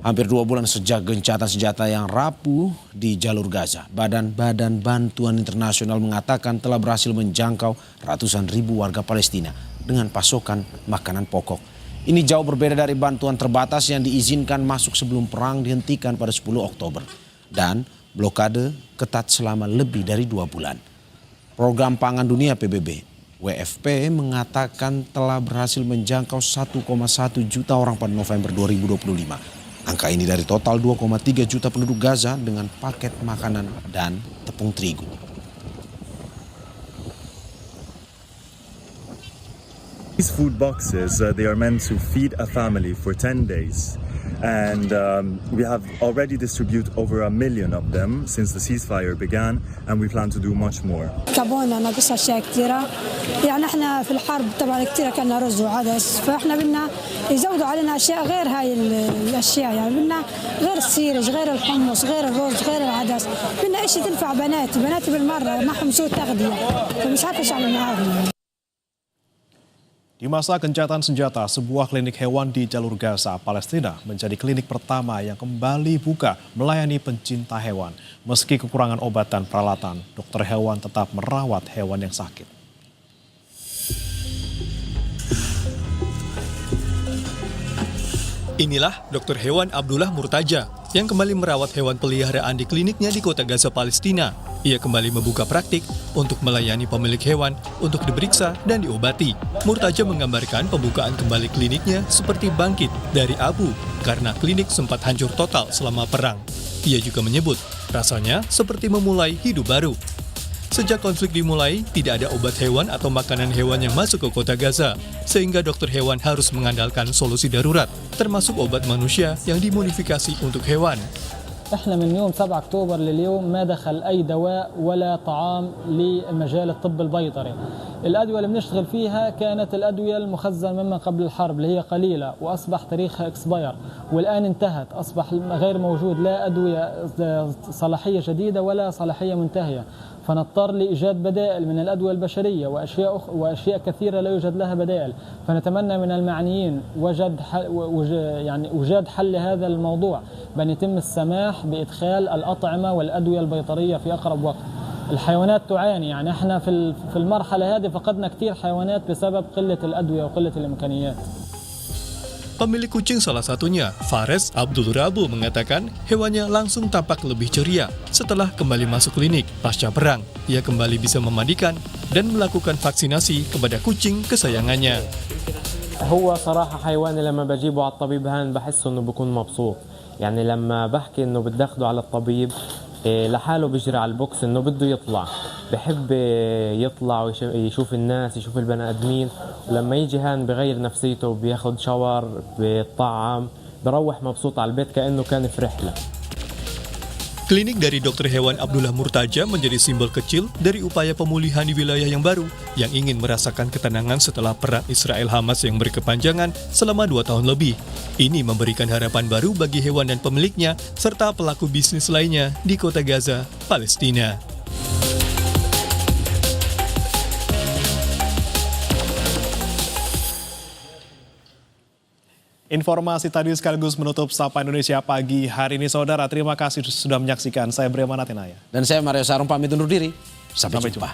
Hampir 2 bulan sejak gencatan senjata yang rapuh di jalur Gaza, Badan Bantuan Internasional mengatakan telah berhasil menjangkau ratusan ribu warga Palestina dengan pasokan makanan pokok. Ini jauh berbeda dari bantuan terbatas yang diizinkan masuk sebelum perang dihentikan pada 10 Oktober. Dan blokade ketat selama lebih dari 2 bulan. Program Pangan Dunia PBB, WFP, mengatakan telah berhasil menjangkau 1,1 juta orang pada November 2025. Angka ini dari total 2,3 juta penduduk Gaza dengan paket makanan dan tepung terigu. These food boxes, they are meant to feed a family for 10 days. And we have already distributed over 1 million of them since the ceasefire began, and we plan to do much more. كابونا ناقص اشياء كثيره، يعني احنا في الحرب طبعا كثيره كان رز وعدس، فاحنا بدنا يزودوا علينا اشياء غير هاي الاشياء، يعني بدنا غير السيرج، غير الحمص، غير الرز، غير العدس، بدنا شيء تنفع بناتي بالمره، معهم سوء تغذيه، فمش عارفه ايش اعمل معاهم. Di masa gencatan senjata, sebuah klinik hewan di jalur Gaza, Palestina menjadi klinik pertama yang kembali buka melayani pencinta hewan. Meski kekurangan obat dan peralatan, dokter hewan tetap merawat hewan yang sakit. Inilah dokter hewan Abdullah Murtaja yang kembali merawat hewan peliharaan di kliniknya di kota Gaza, Palestina. Ia kembali membuka praktik untuk melayani pemilik hewan untuk diperiksa dan diobati. Murtaja menggambarkan pembukaan kembali kliniknya seperti bangkit dari abu karena klinik sempat hancur total selama perang. Ia juga menyebut rasanya seperti memulai hidup baru. Sejak konflik dimulai, tidak ada obat hewan atau makanan hewan yang masuk ke kota Gaza, sehingga dokter hewan harus mengandalkan solusi darurat, termasuk obat manusia yang dimodifikasi untuk hewan. احنا من يوم 7 اكتوبر لليوم ما دخل اي دواء ولا طعام لمجال الطب البيطري. الادويه اللي بنشتغل فيها كانت الادويه المخزنه مما قبل الحرب اللي هي قليله واصبح تاريخها اكسباير والان انتهت، اصبح غير موجود لا ادويه صلاحيه جديده ولا صلاحيه منتهيه، فنضطر لايجاد بدائل من الادويه البشريه واشياء كثيره لا يوجد لها بدائل، فنتمنى من المعنيين وجاد حل لهذا الموضوع بان يتم السماح بإدخال الأطعمة والأدوية البيطرية في أقرب وقت. الحيوانات تعاني، يعني احنا في المرحلة هذه فقدنا كثير حيوانات بسبب قلة الأدوية وقلة الإمكانيات. Pemilik kucing salah satunya, Fares Abdul Rabu, mengatakan hewannya langsung tampak lebih ceria setelah kembali masuk klinik pasca perang. Ia kembali bisa memandikan dan melakukan vaksinasi kepada kucing kesayangannya. هو صراحة حيواني لما بجيبه على الطبيب هان بحس إنه بكون مبسوط، يعني لما بحكي إنه بدي أخده على الطبيب لحاله بيجري على البوكس إنه بده يطلع، بحب يطلع ويشوف الناس، يشوف البني آدمين، ولما يجي هان بغير نفسيته، بياخد شاور، بيطعم، بروح مبسوط على البيت كأنه كان في رحلة. Klinik dari dokter hewan Abdullah Murtaja menjadi simbol kecil dari upaya pemulihan di wilayah yang baru yang ingin merasakan ketenangan setelah perang Israel-Hamas yang berkepanjangan selama 2 tahun lebih. Ini memberikan harapan baru bagi hewan dan pemiliknya serta pelaku bisnis lainnya di kota Gaza, Palestina. Informasi tadi sekaligus menutup Sapa Indonesia pagi hari ini, saudara. Terima kasih sudah menyaksikan. Saya Breman Atenaya. Dan saya Mario Sarung pamit undur diri. Sampai jumpa.